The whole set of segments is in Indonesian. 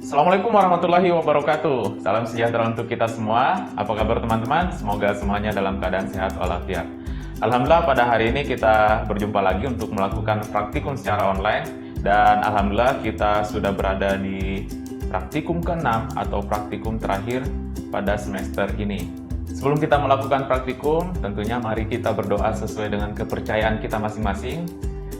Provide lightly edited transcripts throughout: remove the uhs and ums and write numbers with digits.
Assalamualaikum warahmatullahi wabarakatuh. Salam sejahtera untuk kita semua. Apa kabar teman-teman? Semoga semuanya dalam keadaan sehat walafiat. Alhamdulillah pada hari ini kita berjumpa lagi untuk melakukan praktikum secara online. Dan alhamdulillah kita sudah berada di praktikum ke-6 atau praktikum terakhir pada semester ini. Sebelum kita melakukan praktikum, tentunya mari kita berdoa sesuai dengan kepercayaan kita masing-masing.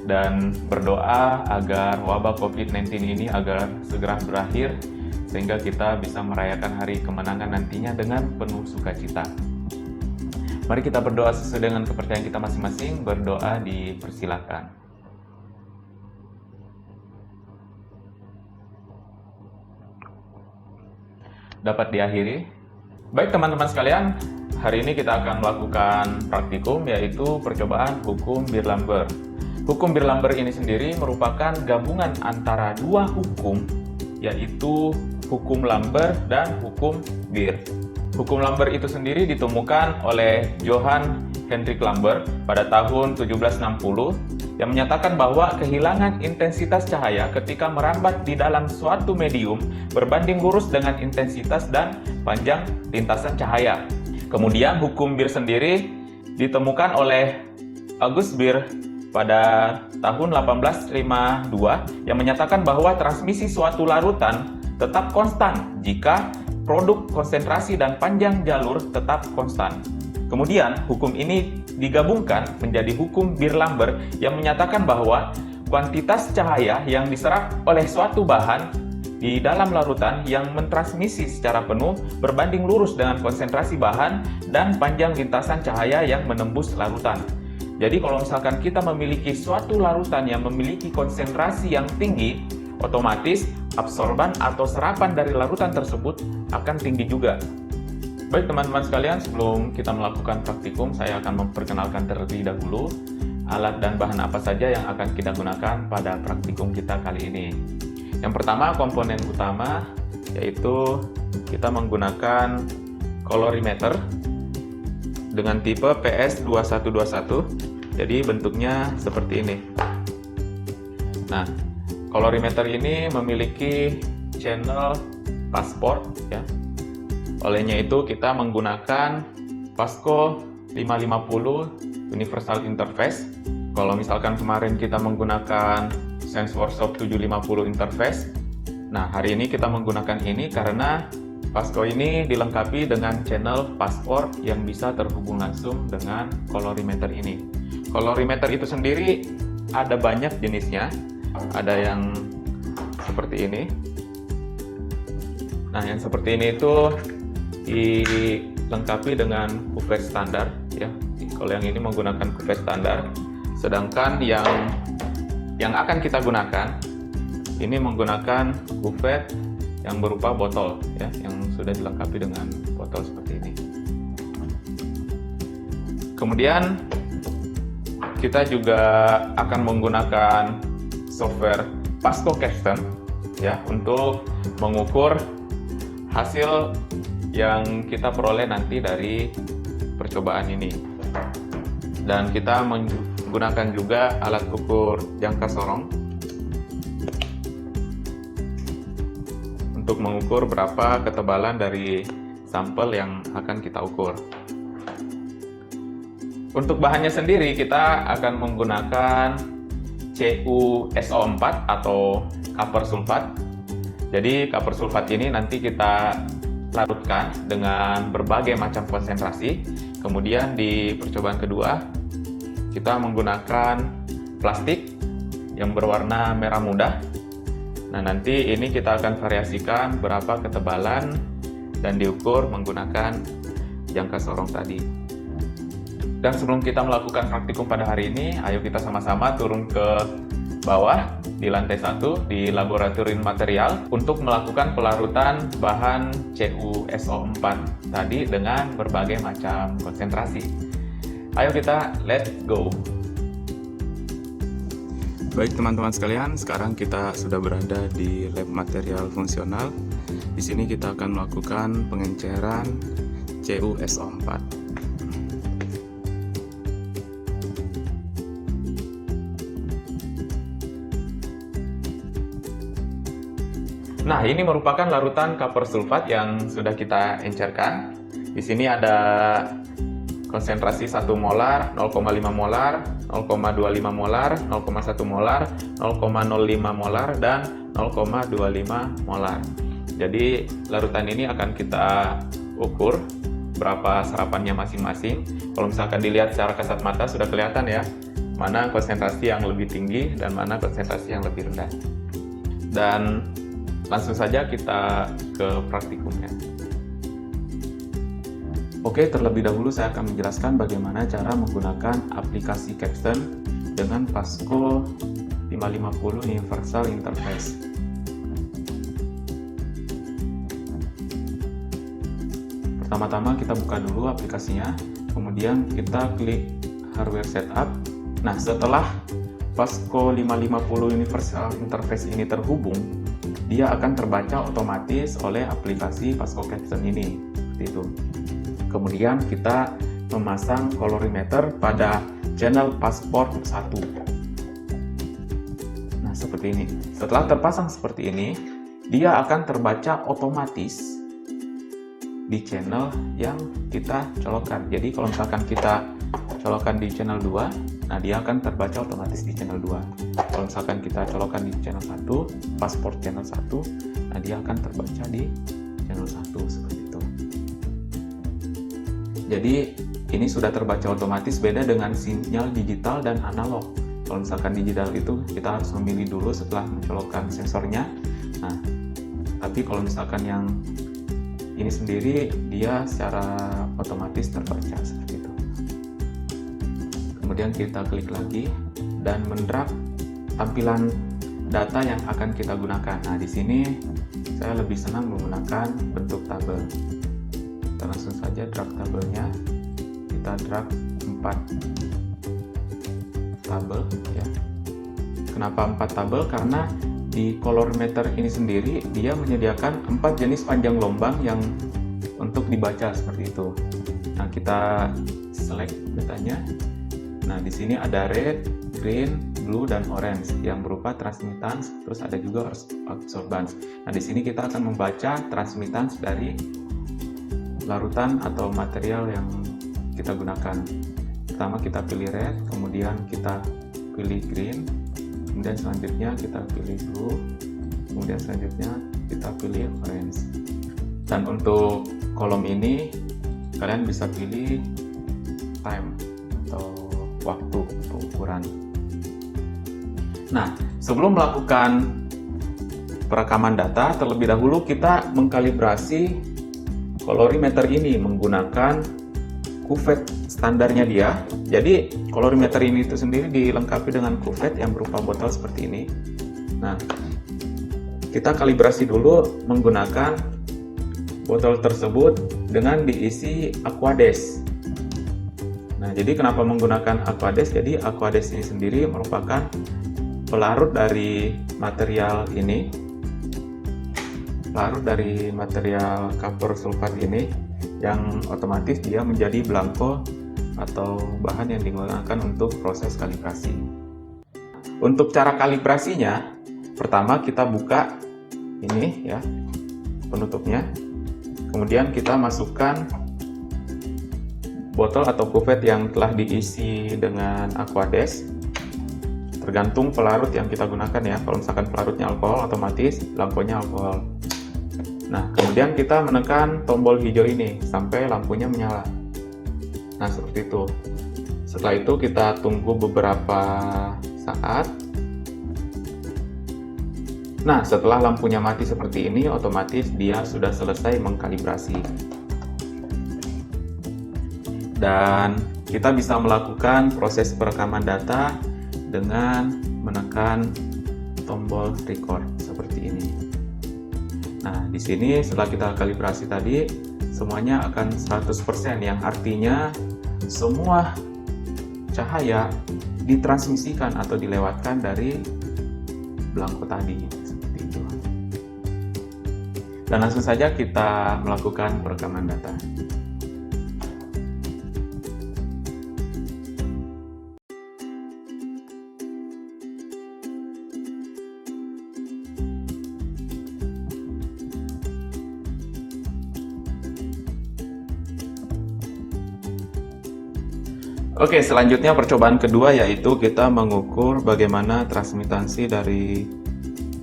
Dan berdoa agar wabah COVID-19 ini agar segera berakhir sehingga kita bisa merayakan hari kemenangan nantinya dengan penuh sukacita. Mari kita berdoa sesuai dengan kepercayaan kita masing-masing. Berdoa dipersilakan. Dapat diakhiri. Baik teman-teman sekalian, hari ini kita akan melakukan praktikum yaitu percobaan hukum Beer-Lambert. Hukum Beer-Lambert ini sendiri merupakan gabungan antara dua hukum, yaitu hukum Lambert dan hukum Beer. Hukum Lambert itu sendiri ditemukan oleh Johann Hendrik Lambert pada tahun 1760 yang menyatakan bahwa kehilangan intensitas cahaya ketika merambat di dalam suatu medium berbanding lurus dengan intensitas dan panjang lintasan cahaya. Kemudian hukum Beer sendiri ditemukan oleh August Beer pada tahun 1852 yang menyatakan bahwa transmisi suatu larutan tetap konstan jika produk konsentrasi dan panjang jalur tetap konstan. Kemudian hukum ini digabungkan menjadi hukum Beer-Lambert yang menyatakan bahwa kuantitas cahaya yang diserap oleh suatu bahan di dalam larutan yang mentransmisi secara penuh berbanding lurus dengan konsentrasi bahan dan panjang lintasan cahaya yang menembus larutan. Jadi kalau misalkan kita memiliki suatu larutan yang memiliki konsentrasi yang tinggi, otomatis absorban atau serapan dari larutan tersebut akan tinggi juga. Baik teman-teman sekalian, sebelum kita melakukan praktikum, saya akan memperkenalkan terlebih dahulu alat dan bahan apa saja yang akan kita gunakan pada praktikum kita kali ini. Yang pertama, komponen utama, yaitu kita menggunakan colorimeter dengan tipe PS2121, jadi bentuknya seperti ini. Nah, colorimeter ini memiliki channel passport ya. Olehnya itu kita menggunakan Pasco 550 Universal Interface. Kalau misalkan kemarin kita menggunakan Sense Workshop 750 Interface, nah hari ini kita menggunakan ini karena Pasco ini dilengkapi dengan channel passport yang bisa terhubung langsung dengan colorimeter ini. Colorimeter itu sendiri ada banyak jenisnya. Ada yang seperti ini. Nah, yang seperti ini itu dilengkapi dengan kuvert standar ya. Kalau yang ini menggunakan kuvert standar, sedangkan yang akan kita gunakan ini menggunakan kuvert yang berupa botol ya, yang sudah dilengkapi dengan botol seperti ini. Kemudian kita juga akan menggunakan software Pasco Capstan ya untuk mengukur hasil yang kita peroleh nanti dari percobaan ini. Dan kita menggunakan juga alat ukur jangka sorong untuk mengukur berapa ketebalan dari sampel yang akan kita ukur. Untuk bahannya sendiri kita akan menggunakan CuSO4 atau copper sulfat. Jadi copper sulfat ini nanti kita larutkan dengan berbagai macam konsentrasi. Kemudian di percobaan kedua kita menggunakan plastik yang berwarna merah muda. Nah, nanti ini kita akan variasikan berapa ketebalan dan diukur menggunakan jangka sorong tadi. Dan sebelum kita melakukan praktikum pada hari ini, ayo kita sama-sama turun ke bawah di lantai 1 di laboratorium material untuk melakukan pelarutan bahan CuSO4 tadi dengan berbagai macam konsentrasi. Ayo kita let's go! Baik teman-teman sekalian, sekarang kita sudah berada di lab material fungsional. Di sini kita akan melakukan pengenceran CuSO4. Nah, ini merupakan larutan copper sulfat yang sudah kita encerkan. Di sini ada konsentrasi 1 molar, 0,5 molar, 0,25 molar, 0,1 molar, 0,05 molar, dan 0,25 molar. Jadi, larutan ini akan kita ukur berapa serapannya masing-masing. Kalau misalkan dilihat secara kasat mata sudah kelihatan ya, mana konsentrasi yang lebih tinggi dan mana konsentrasi yang lebih rendah. Dan langsung saja kita ke praktikumnya. Oke, terlebih dahulu saya akan menjelaskan bagaimana cara menggunakan aplikasi Capstan dengan Pasco 550 Universal Interface. Pertama-tama kita buka dulu aplikasinya, kemudian kita klik Hardware Setup. Nah, setelah Pasco 550 Universal Interface ini terhubung, dia akan terbaca otomatis oleh aplikasi Pasco Capstan ini, seperti itu. Kemudian kita memasang colorimeter pada channel passport 1. Nah, seperti ini. Setelah terpasang seperti ini, dia akan terbaca otomatis di channel yang kita colokkan. Jadi kalau misalkan kita colokkan di channel 2, nah dia akan terbaca otomatis di channel 2. Kalau misalkan kita colokkan di channel 1, pasport channel 1, nah dia akan terbaca di channel 1 seperti itu. Jadi ini sudah terbaca otomatis, beda dengan sinyal digital dan analog. Kalau misalkan digital itu kita harus memilih dulu setelah mencolokkan sensornya. Nah, tapi kalau misalkan yang ini sendiri dia secara otomatis terbaca seperti itu. Kemudian kita klik lagi dan mendrag tampilan data yang akan kita gunakan. Nah, di sini saya lebih senang menggunakan bentuk tabel. Kita langsung saja drag tabelnya. Kita drag 4 tabel ya. Kenapa 4 tabel? Karena di colorimeter ini sendiri dia menyediakan 4 jenis panjang lombang yang untuk dibaca seperti itu. Nah, kita select datanya. Nah, di sini ada red, green, blue, dan orange yang berupa transmittance, terus ada juga absorbance. Nah, di sini kita akan membaca transmittance dari larutan atau material yang kita gunakan. Pertama kita pilih red, kemudian kita pilih green, kemudian selanjutnya kita pilih blue, kemudian selanjutnya kita pilih orange. Dan untuk kolom ini kalian bisa pilih time atau waktu untuk ukuran. Nah, sebelum melakukan perekaman data, terlebih dahulu kita mengkalibrasi colorimeter ini menggunakan cuvette standarnya dia. Jadi colorimeter ini itu sendiri dilengkapi dengan cuvette yang berupa botol seperti ini. Nah, kita kalibrasi dulu menggunakan botol tersebut dengan diisi Aquades. Nah, jadi kenapa menggunakan Aquades? Jadi Aquades ini sendiri merupakan pelarut dari material ini, pelarut dari material copper sulfat ini, yang otomatis dia menjadi blanko atau bahan yang digunakan untuk proses kalibrasi. Untuk cara kalibrasinya, pertama kita buka ini ya penutupnya, kemudian kita masukkan botol atau cuvette yang telah diisi dengan Aquades, tergantung pelarut yang kita gunakan ya. Kalau misalkan pelarutnya alkohol, otomatis lampunya alkohol. Nah, kemudian kita menekan tombol hijau ini sampai lampunya menyala. Nah, seperti itu. Setelah itu kita tunggu beberapa saat. Nah, setelah lampunya mati seperti ini, otomatis dia sudah selesai mengkalibrasi. Dan kita bisa melakukan proses perekaman data dengan menekan tombol record seperti ini. Nah, di sini setelah kita kalibrasi tadi, semuanya akan 100%, yang artinya semua cahaya ditransmisikan atau dilewatkan dari blanko tadi, seperti itu. Dan langsung saja kita melakukan perekaman data. Oke, selanjutnya percobaan kedua yaitu kita mengukur bagaimana transmitansi dari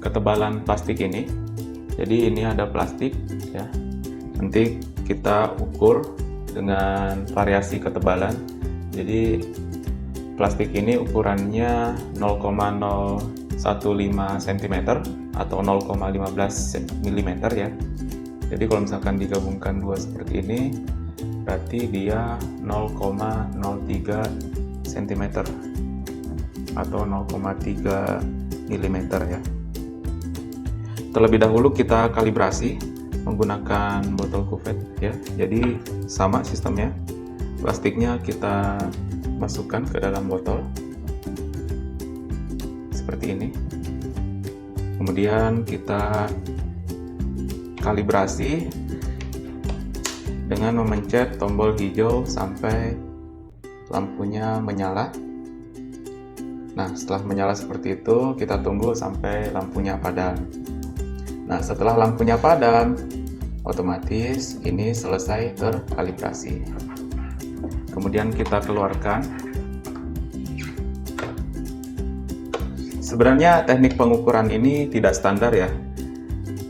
ketebalan plastik ini. Jadi ini ada plastik ya. Nanti kita ukur dengan variasi ketebalan. Jadi plastik ini ukurannya 0,015 cm atau 0,15 mm ya. Jadi kalau misalkan digabungkan dua seperti ini, berarti dia 0,03 cm atau 0,3 mm ya. Terlebih dahulu kita kalibrasi menggunakan botol kuvet ya. Jadi sama sistemnya. Plastiknya kita masukkan ke dalam botol seperti ini. Kemudian kita kalibrasi dengan memencet tombol hijau sampai lampunya menyala. Nah, setelah menyala seperti itu, kita tunggu sampai lampunya padam. Nah, setelah lampunya padam, otomatis ini selesai terkalibrasi. Kemudian kita keluarkan. Sebenarnya teknik pengukuran ini tidak standar ya.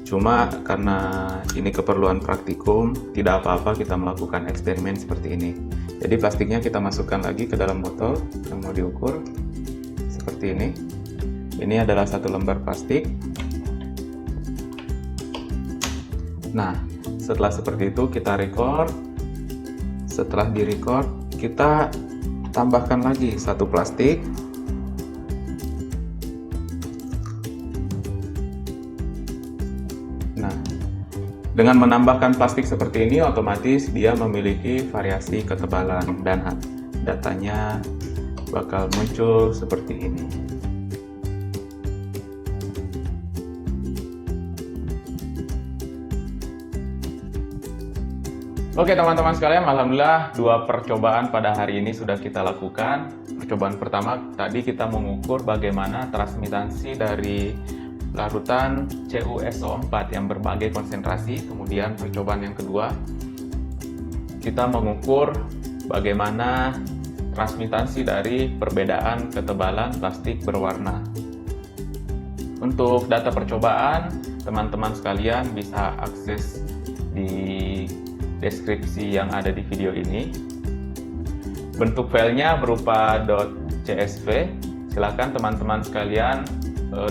Cuma karena ini keperluan praktikum, tidak apa-apa kita melakukan eksperimen seperti ini. Jadi plastiknya kita masukkan lagi ke dalam botol yang mau diukur seperti ini. Ini adalah satu lembar plastik. Nah, setelah seperti itu kita record. Setelah direcord, kita tambahkan lagi satu plastik. Nah, dengan menambahkan plastik seperti ini, otomatis dia memiliki variasi ketebalan dan datanya bakal muncul seperti ini. Oke teman-teman sekalian, alhamdulillah dua percobaan pada hari ini sudah kita lakukan. Percobaan pertama tadi kita mengukur bagaimana transmitansi dari larutan CuSO4 yang berbagai konsentrasi. Kemudian percobaan yang kedua kita mengukur bagaimana transmitansi dari perbedaan ketebalan plastik berwarna. Untuk data percobaan, teman-teman sekalian bisa akses di deskripsi yang ada di video ini. Bentuk filenya berupa .csv. Silakan teman-teman sekalian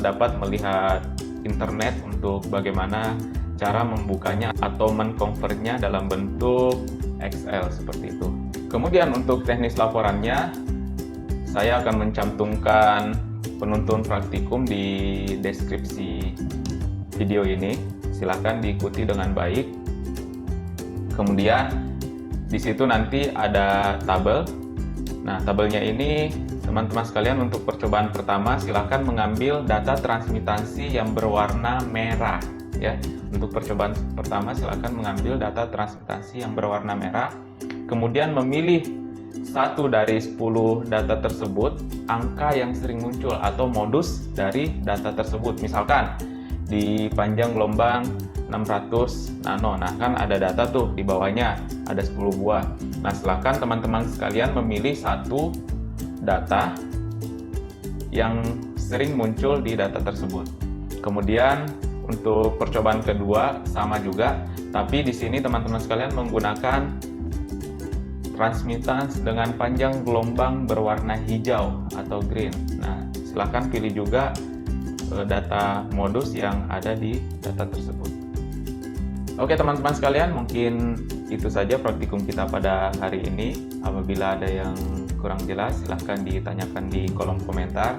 dapat melihat internet untuk bagaimana cara membukanya atau mengkonvertnya dalam bentuk Excel seperti itu. Kemudian untuk teknis laporannya, saya akan mencantumkan penuntun praktikum di deskripsi video ini. Silakan diikuti dengan baik. Kemudian di situ nanti ada tabel. Nah, tabelnya ini teman-teman sekalian untuk percobaan pertama silakan mengambil data transmitansi yang berwarna merah ya. Untuk percobaan pertama silakan mengambil data transmitansi yang berwarna merah. Kemudian memilih satu dari 10 data tersebut, angka yang sering muncul atau modus dari data tersebut. Misalkan di panjang gelombang 600 nano. Nah, kan ada data tuh di bawahnya, ada 10 buah. Nah, silakan teman-teman sekalian memilih satu data yang sering muncul di data tersebut. Kemudian untuk percobaan kedua sama juga, tapi di sini teman-teman sekalian menggunakan transmittance dengan panjang gelombang berwarna hijau atau green. Nah, silakan pilih juga data modus yang ada di data tersebut. Oke teman-teman sekalian, mungkin itu saja praktikum kita pada hari ini. Apabila ada yang kurang jelas, silahkan ditanyakan di kolom komentar.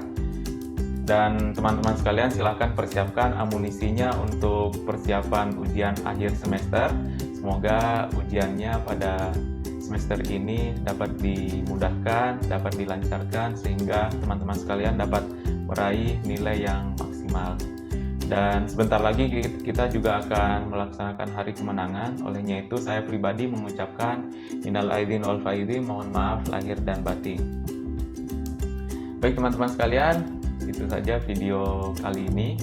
Dan teman-teman sekalian silahkan persiapkan amunisinya untuk persiapan ujian akhir semester. Semoga ujiannya pada semester ini dapat dimudahkan, dapat dilancarkan, sehingga teman-teman sekalian dapat meraih nilai yang maksimal. Dan sebentar lagi kita juga akan melaksanakan hari kemenangan. Olehnya itu saya pribadi mengucapkan minal aidin wal faidin, mohon maaf lahir dan batin. Baik teman-teman sekalian, itu saja video kali ini.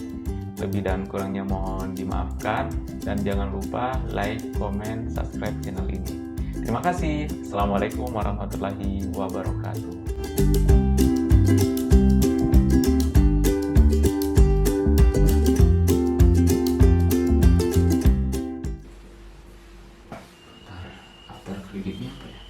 Lebih dan kurangnya mohon dimaafkan, dan jangan lupa like, comment, subscribe channel ini. Terima kasih. Assalamualaikum warahmatullahi wabarakatuh. After kreditnya apa ya?